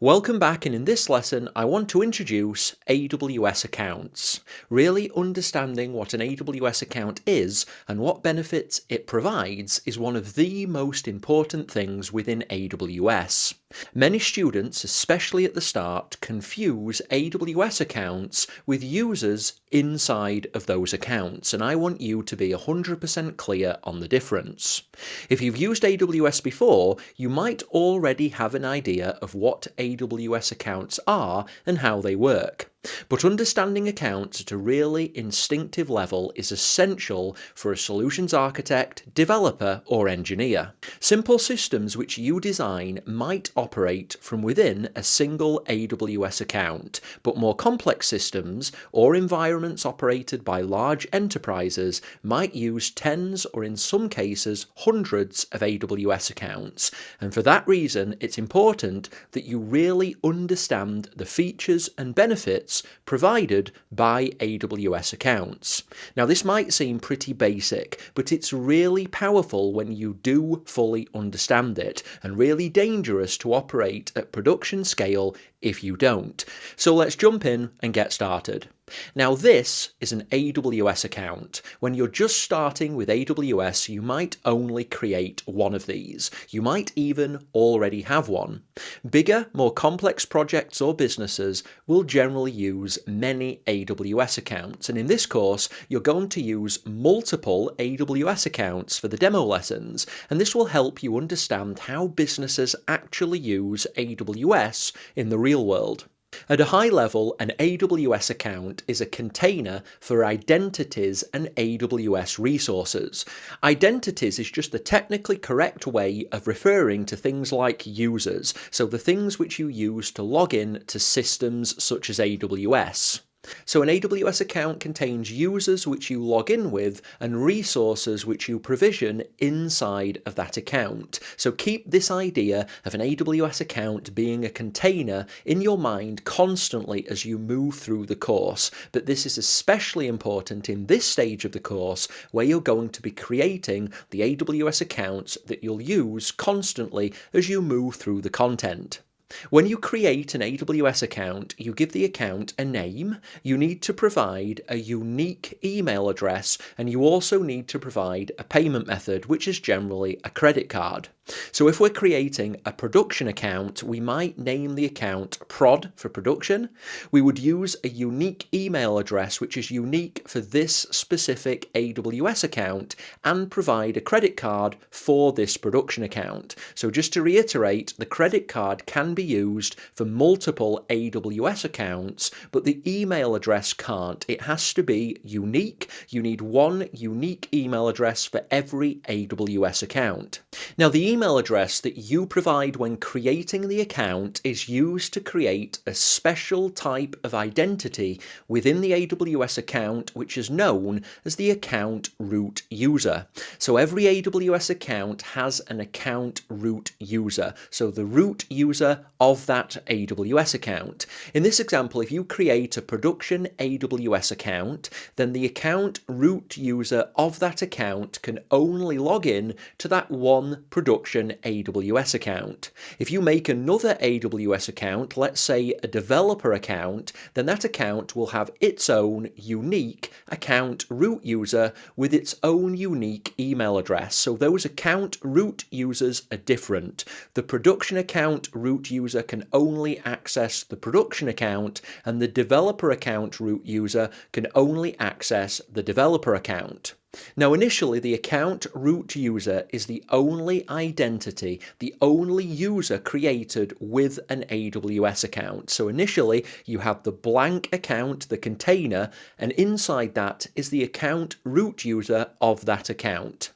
Welcome back, and in this lesson I want to introduce AWS accounts. Really understanding what an AWS account is and what benefits it provides is one of the most important things within AWS. Many students, especially at the start, confuse AWS accounts with users inside of those accounts, and I want you to be 100% clear on the difference. If you've used AWS before, you might already have an idea of what AWS accounts are and how they work. But understanding accounts at a really instinctive level is essential for a solutions architect, developer, or engineer. Simple systems which you design might operate from within a single AWS account, but more complex systems or environments operated by large enterprises might use tens or in some cases hundreds of AWS accounts. And for that reason, it's important that you really understand the features and benefits provided by AWS accounts. Now, this might seem pretty basic, but it's really powerful when you do fully understand it, and really dangerous to operate at production scale if you don't. So let's jump in and get started. Now, this is an AWS account. When you're just starting with AWS, you might only create one of these. You might even already have one. Bigger, more complex projects or businesses will generally use many AWS accounts, and in this course, you're going to use multiple AWS accounts for the demo lessons, and this will help you understand how businesses actually use AWS in the real world. At a high level, an AWS account is a container for identities and AWS resources. Identities is just the technically correct way of referring to things like users, so the things which you use to log in to systems such as AWS. So an AWS account contains users which you log in with and resources which you provision inside of that account. So keep this idea of an AWS account being a container in your mind constantly as you move through the course. But this is especially important in this stage of the course where you're going to be creating the AWS accounts that you'll use constantly as you move through the content. When you create an AWS account, you give the account a name, you need to provide a unique email address, and you also need to provide a payment method, which is generally a credit card. So if we're creating a production account, we might name the account prod for production. We would use a unique email address, which is unique for this specific AWS account, and provide a credit card for this production account. So just to reiterate, the credit card can be used for multiple AWS accounts, but the email address can't. It has to be unique. You need one unique email address for every AWS account. Now, the email address that you provide when creating the account is used to create a special type of identity within the AWS account, which is known as the account root user. So every AWS account has an account root user, so the root user of that AWS account. In this example, if you create a production AWS account, then the account root user of that account can only log in to that one production AWS account. If you make another AWS account, let's say a developer account, then that account will have its own unique account root user with its own unique email address. So those account root users are different. The production account root user can only access the production account, and the developer account root user can only access the developer account. Now, initially, the account root user is the only identity, the only user created with an AWS account. So initially, you have the blank account, the container, and inside that is the account root user of that account.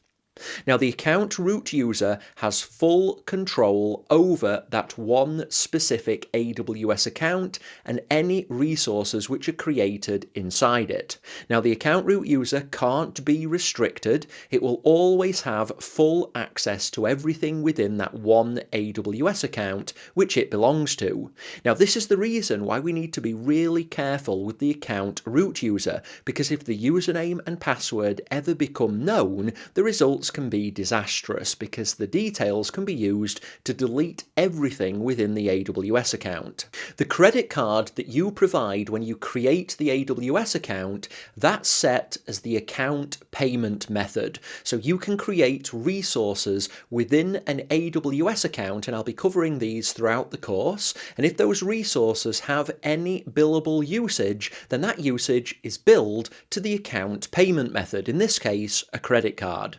Now, the account root user has full control over that one specific AWS account and any resources which are created inside it. Now, the account root user can't be restricted. It will always have full access to everything within that one AWS account which it belongs to. Now, this is the reason why we need to be really careful with the account root user, because if the username and password ever become known, the results can be disastrous because the details can be used to delete everything within the AWS account. The credit card that you provide when you create the AWS account, that's set as the account payment method. So you can create resources within an AWS account, and I'll be covering these throughout the course. And if those resources have any billable usage, then that usage is billed to the account payment method, in this case, a credit card.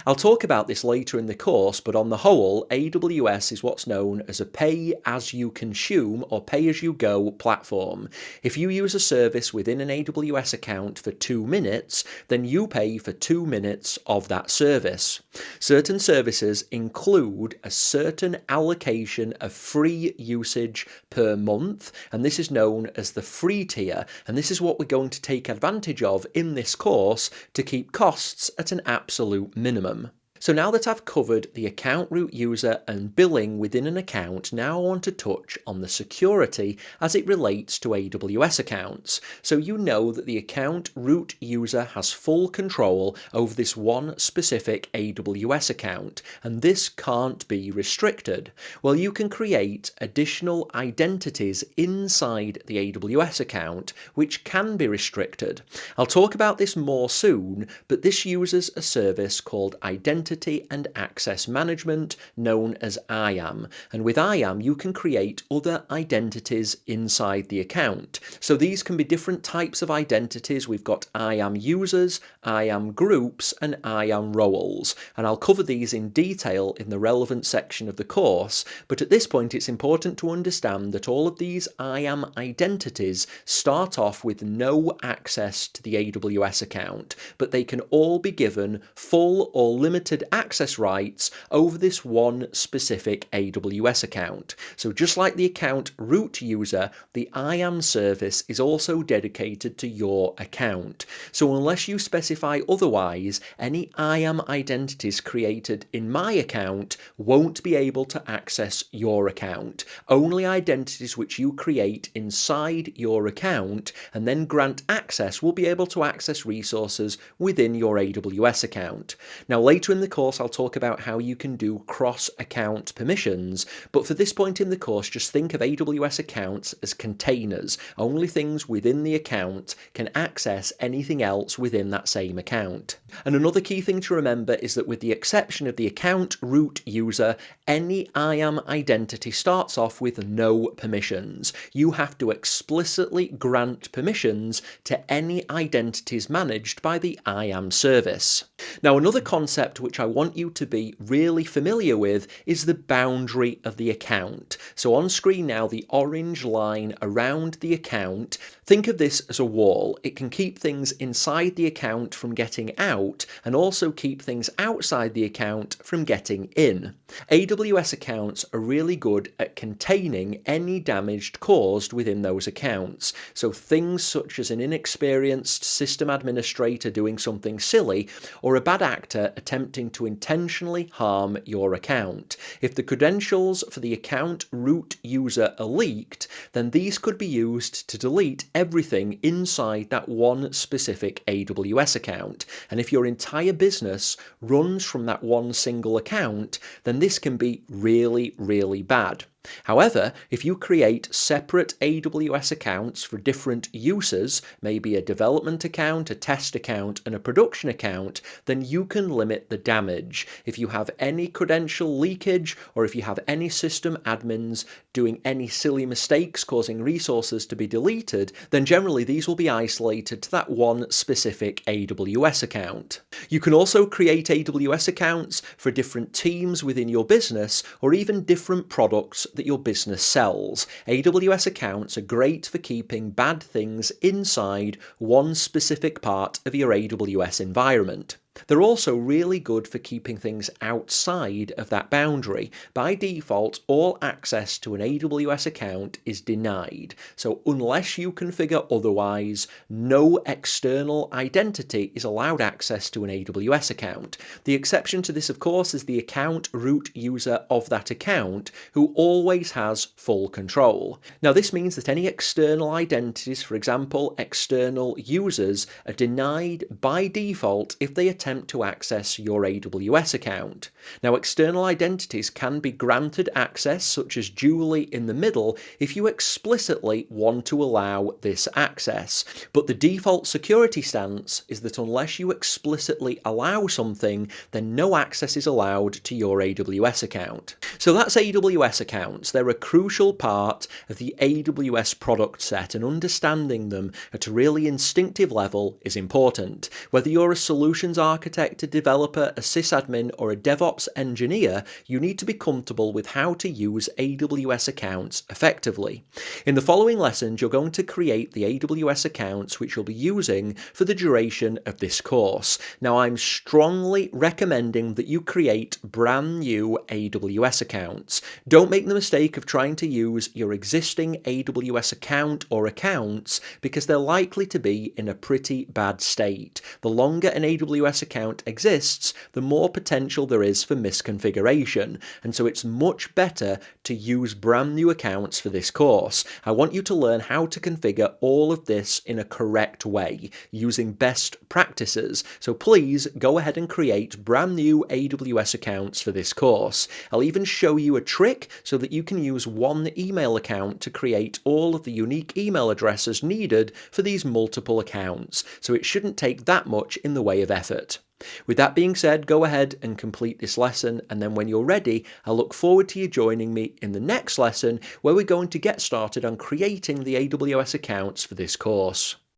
I'll talk about this later in the course, but on the whole, AWS is what's known as a pay-as-you-consume or pay-as-you-go platform. If you use a service within an AWS account for 2 minutes, then you pay for 2 minutes of that service. Certain services include a certain allocation of free usage per month, and this is known as the free tier, and this is what we're going to take advantage of in this course to keep costs at an absolute minimum. So now that I've covered the account root user and billing within an account, now I want to touch on the security as it relates to AWS accounts. So you know that the account root user has full control over this one specific AWS account, and this can't be restricted. Well, you can create additional identities inside the AWS account, which can be restricted. I'll talk about this more soon, but this uses a service called Identity and Access Management, known as IAM. And with IAM, you can create other identities inside the account. So these can be different types of identities. We've got IAM users, IAM groups, and IAM roles. And I'll cover these in detail in the relevant section of the course. But at this point, it's important to understand that all of these IAM identities start off with no access to the AWS account, but they can all be given full or limited access rights over this one specific AWS account. So just like the account root user, the IAM service is also dedicated to your account. So unless you specify otherwise, any IAM identities created in my account won't be able to access your account. Only identities which you create inside your account and then grant access will be able to access resources within your AWS account. Now later in the course I'll talk about how you can do cross-account permissions, but for this point in the course just think of AWS accounts as containers. Only things within the account can access anything else within that same account. And another key thing to remember is that with the exception of the account root user, any IAM identity starts off with no permissions. You have to explicitly grant permissions to any identities managed by the IAM service. Now another concept which I want you to be really familiar with is the boundary of the account. So on screen now, the orange line around the account, think of this as a wall. It can keep things inside the account from getting out and also keep things outside the account from getting in. AWS accounts are really good at containing any damage caused within those accounts. So things such as an inexperienced system administrator doing something silly or a bad actor attempting to intentionally harm your account. If the credentials for the account root user are leaked, then these could be used to delete everything inside that one specific AWS account. And if your entire business runs from that one single account, then this can be really, really bad. However, if you create separate AWS accounts for different uses, maybe a development account, a test account, and a production account, then you can limit the damage. If you have any credential leakage, or if you have any system admins doing any silly mistakes causing resources to be deleted, then generally these will be isolated to that one specific AWS account. You can also create AWS accounts for different teams within your business, or even different products that your business sells. AWS accounts are great for keeping bad things inside one specific part of your AWS environment. They're also really good for keeping things outside of that boundary. By default, all access to an AWS account is denied. So unless you configure otherwise, no external identity is allowed access to an AWS account. The exception to this, of course, is the account root user of that account, who always has full control. Now, this means that any external identities, for example, external users, are denied by default if they attempt to access your AWS account. Now, external identities can be granted access, such as Julie in the middle, if you explicitly want to allow this access. But the default security stance is that unless you explicitly allow something, then no access is allowed to your AWS account. So that's AWS accounts. They're a crucial part of the AWS product set, and understanding them at a really instinctive level is important. Whether you're a solutions architect, a developer, a sysadmin, or a DevOps engineer, you need to be comfortable with how to use AWS accounts effectively. In the following lessons, you're going to create the AWS accounts which you'll be using for the duration of this course. Now, I'm strongly recommending that you create brand new AWS accounts. Don't make the mistake of trying to use your existing AWS account or accounts, because they're likely to be in a pretty bad state. The longer an AWS account exists, the more potential there is for misconfiguration, and so it's much better to use brand new accounts for this course. I want you to learn how to configure all of this in a correct way, using best practices. So please go ahead and create brand new AWS accounts for this course. I'll even show you a trick so that you can use one email account to create all of the unique email addresses needed for these multiple accounts, so it shouldn't take that much in the way of effort. With that being said, go ahead and complete this lesson, and then when you're ready, I look forward to you joining me in the next lesson, where we're going to get started on creating the AWS accounts for this course.